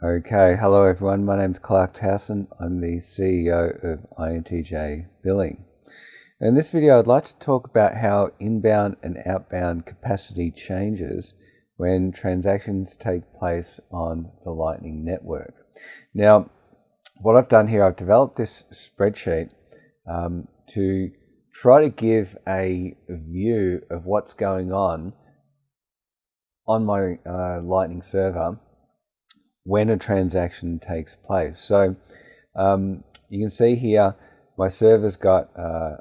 Okay, hello everyone. My name's Clarke Towson. I'm the CEO of INTJ Billing. In this video, I'd like to talk about how inbound and outbound capacity changes when transactions take place on the Lightning Network. Now, what I've done here, I've developed this spreadsheet to try to give a view of what's going on my Lightning server when a transaction takes place. So you can see here my server's got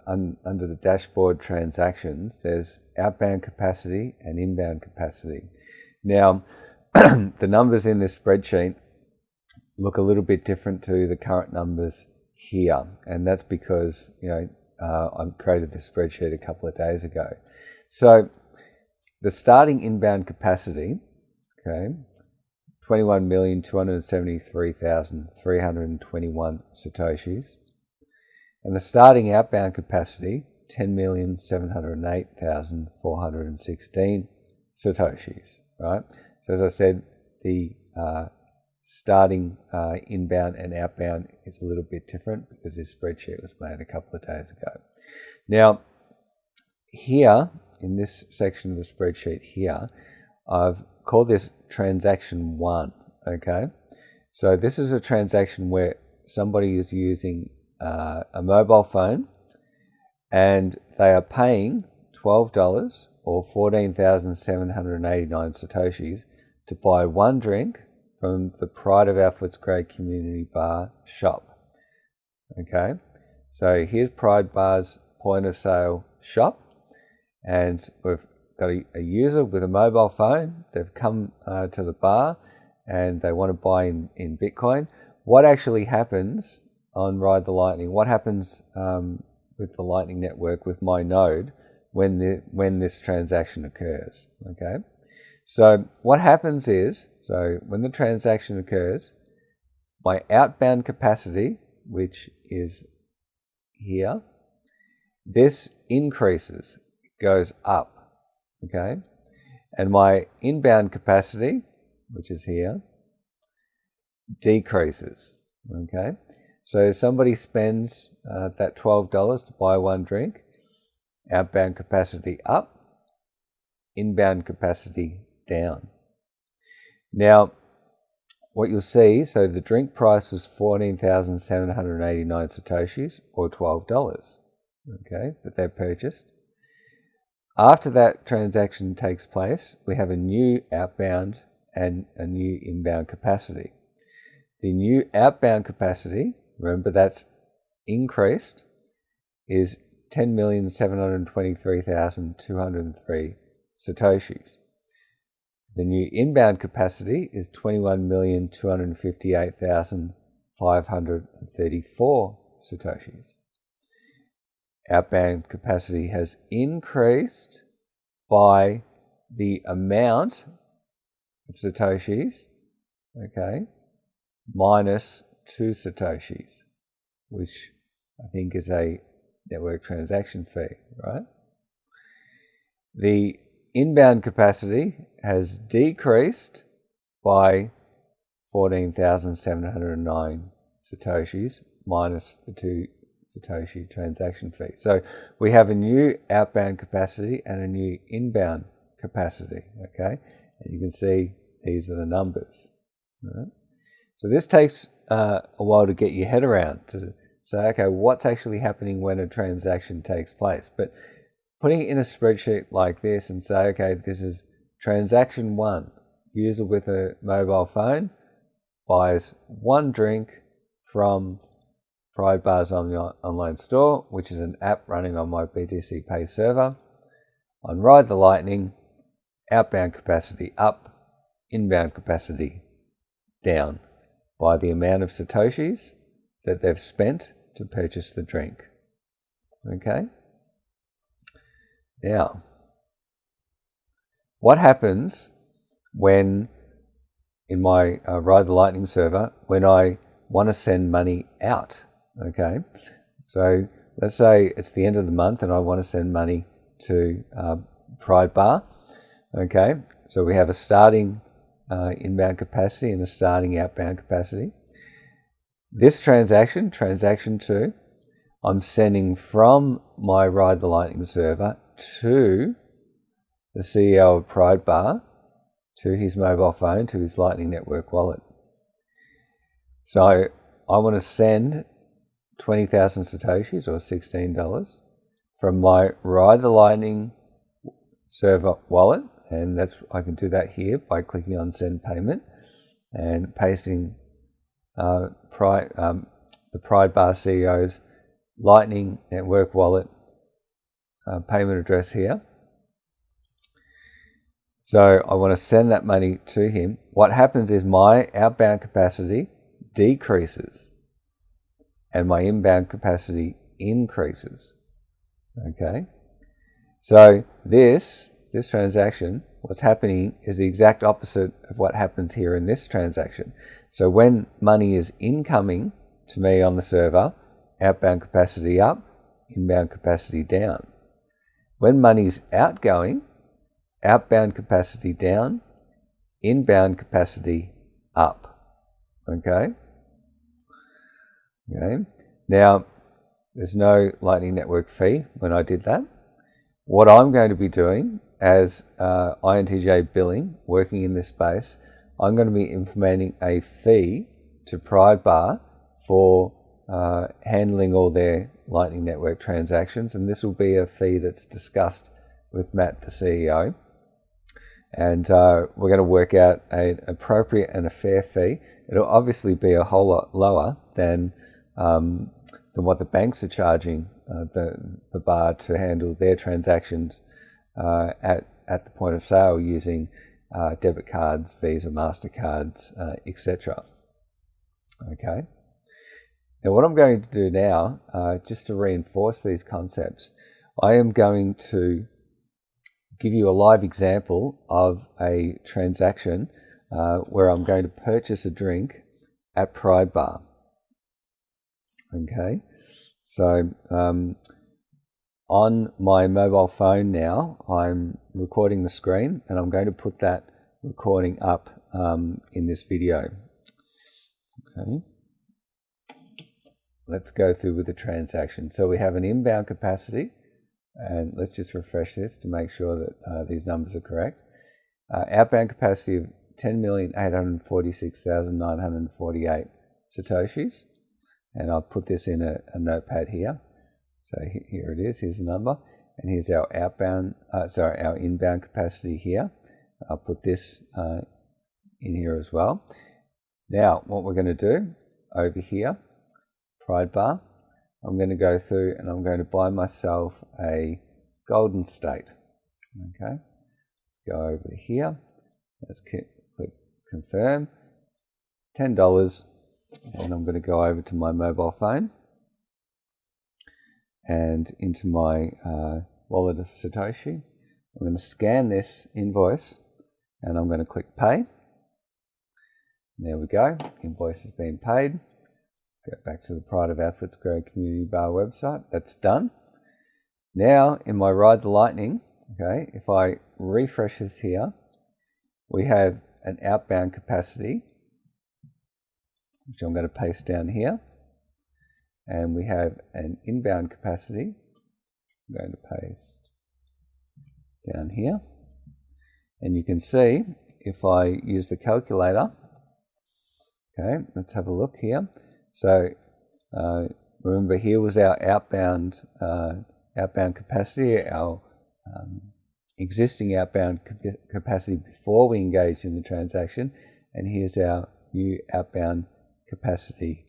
under the dashboard transactions, there's outbound capacity and inbound capacity. Now the numbers in this spreadsheet look a little bit different to the current numbers here, and that's because I created this spreadsheet a couple of days ago. So the starting inbound capacity, okay, 21,273,321 Satoshis. And the starting outbound capacity, 10,708,416 Satoshis, right? So as I said, the starting inbound and outbound is a little bit different because this spreadsheet was made a couple of days ago. Now, here in this section of the spreadsheet here, I've called this transaction 1, okay? So this is a transaction where somebody is using a mobile phone and they are paying $12 or 14,789 Satoshis to buy one drink from the Pride of our Footscray Community Bar shop, okay? So here's Pride Bar's point of sale shop, and we've got a user with a mobile phone. They've come to the bar and they want to buy in Bitcoin. What actually happens on Ride the Lightning? What happens with the Lightning Network, with my node, when this transaction occurs? Okay, so what happens is, so when the transaction occurs, my outbound capacity, which is here, this increases, goes up. Okay, and my inbound capacity, which is here, decreases. Okay, so somebody spends that $12 to buy one drink, outbound capacity up, inbound capacity down. Now, what you'll see, so the drink price was 14,789 Satoshis, or $12, okay, that they've purchased. After that transaction takes place, we have a new outbound and a new inbound capacity. The new outbound capacity, remember that's increased, is 10,723,203 Satoshis. The new inbound capacity is 21,258,534 Satoshis. Outbound capacity has increased by the amount of Satoshis, okay, minus 2 Satoshis, which I think is a network transaction fee, right? The inbound capacity has decreased by 14,709 Satoshis minus the 2 Satoshi transaction fee. So we have a new outbound capacity and a new inbound capacity, okay? And you can see these are the numbers, right? So this takes a while to get your head around, to say, okay, what's actually happening when a transaction takes place? But putting it in a spreadsheet like this and say, okay, this is transaction 1. User with a mobile phone buys one drink from Pride Bar's online store, which is an app running on my BTCPay server. On Ride the Lightning, outbound capacity up, inbound capacity down by the amount of Satoshis that they've spent to purchase the drink. Okay? Now, what happens when, in my Ride the Lightning server, when I want to send money out? Okay, so let's say it's the end of the month and I want to send money to Pride Bar. Okay, so we have a starting inbound capacity and a starting outbound capacity. This transaction 2, I'm sending from my Ride the Lightning server to the CEO of Pride Bar, to his mobile phone, to his Lightning Network wallet. So I want to send 20,000 Satoshis, or $16, from my Ride the Lightning server wallet, and I can do that here by clicking on Send Payment and pasting the Pride Bar CEO's Lightning Network wallet payment address here. So I want to send that money to him. What happens is my outbound capacity decreases and my inbound capacity increases. Okay, so this transaction, what's happening is the exact opposite of what happens here in this transaction. So when money is incoming to me on the server, outbound capacity up, inbound capacity down. When money's outgoing, outbound capacity down, inbound capacity up. Okay. Now, there's no Lightning Network fee when I did that. What I'm going to be doing as INTJ billing, working in this space, I'm going to be implementing a fee to Pride Bar for handling all their Lightning Network transactions, and this will be a fee that's discussed with Matt, the CEO. And we're going to work out an appropriate and a fair fee. It'll obviously be a whole lot lower than what the banks are charging the bar to handle their transactions at the point of sale using debit cards, Visa, MasterCards, etc. Okay. Now what I'm going to do now, just to reinforce these concepts, I am going to give you a live example of a transaction where I'm going to purchase a drink at Pride Bar. Okay, so on my mobile phone now, I'm recording the screen, and I'm going to put that recording up in this video. Okay, let's go through with the transaction. So we have an inbound capacity, and let's just refresh this to make sure that these numbers are correct. Outbound capacity of 10,846,948 Satoshis. And I'll put this in a notepad here. So here it is, here's the number. And here's our our inbound capacity here. I'll put this in here as well. Now, what we're going to do over here, Pride Bar, I'm going to go through and I'm going to buy myself a golden state. Okay, let's go over here. Let's click confirm. $10. And I'm going to go over to my mobile phone and into my wallet of Satoshi. I'm going to scan this invoice and I'm going to click pay. There we go. Invoice has been paid. Let's go back to the Pride of our Footscray Community Bar website. That's done. Now in my Ride the Lightning, okay, if I refresh this here, we have an outbound capacity, which I'm going to paste down here, and we have an inbound capacity. I'm going to paste down here, and you can see if I use the calculator. Okay, let's have a look here. So remember, here was our outbound capacity, our existing outbound capacity before we engaged in the transaction, and here's our new outbound capacity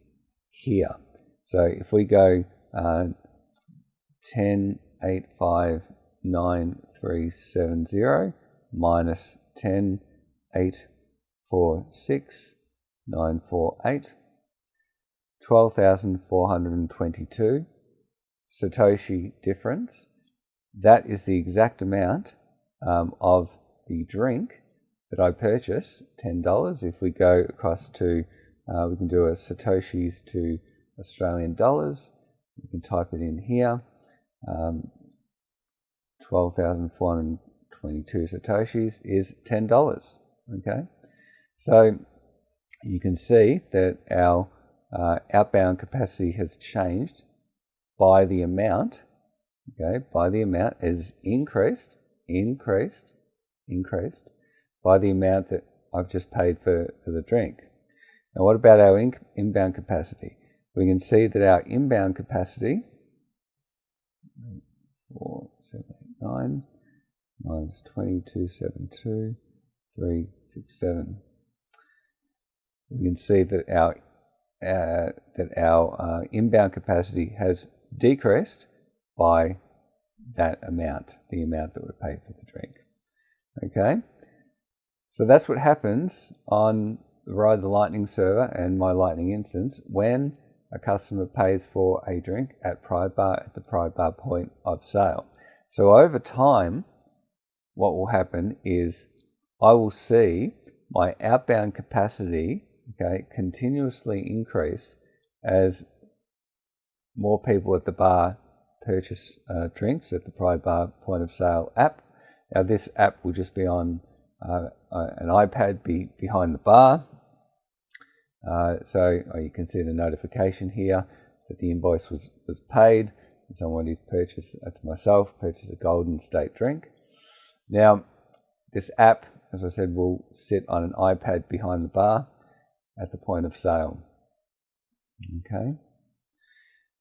here. So if we go 10,859,370 minus 10,846,948, 12,422 Satoshi difference. That is the exact amount of the drink that I purchased, $10. If we go across to we can do a Satoshis to Australian dollars. We can type it in here. 12,422 Satoshis is $10. Okay. So you can see that our outbound capacity has changed by the amount. Okay, by the amount is increased by the amount that I've just paid for the drink. Now, what about our inbound capacity? We can see that our inbound capacity, 4789 minus 2272, 367. We can see that our inbound capacity has decreased by that amount, the amount that we paid for the drink. Okay, so that's what happens on the Lightning server and my Lightning instance when a customer pays for a drink at the Pride Bar point of sale. So over time, what will happen is I will see my outbound capacity, okay, continuously increase as more people at the bar purchase drinks at the Pride Bar point of sale app. Now this app will just be on an iPad behind the bar. So you can see the notification here that the invoice was paid. Someone who's purchased, that's myself, purchased a Golden State drink. Now this app, as I said, will sit on an iPad behind the bar at the point of sale. Okay.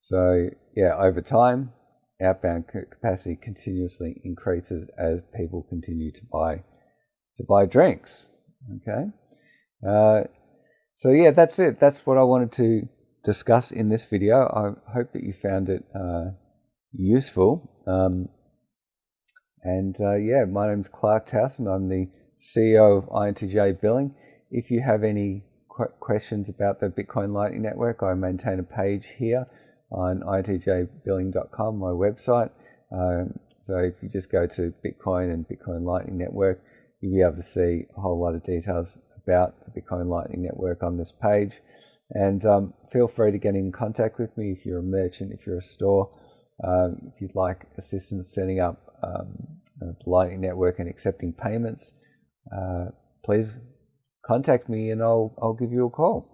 So yeah, over time, outbound capacity continuously increases as people continue to buy drinks. Okay. So yeah, that's it. That's what I wanted to discuss in this video. I hope that you found it useful. Yeah, my name's Clarke Towson. I'm the CEO of INTJ Billing. If you have any questions about the Bitcoin Lightning Network, I maintain a page here on intjbilling.com, my website. So if you just go to Bitcoin and Bitcoin Lightning Network, you'll be able to see a whole lot of details about the Bitcoin Lightning Network on this page. And feel free to get in contact with me if you're a merchant, if you're a store, if you'd like assistance setting up the Lightning Network and accepting payments. Please contact me and I'll give you a call.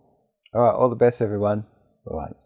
All right, all the best, everyone. Bye-bye.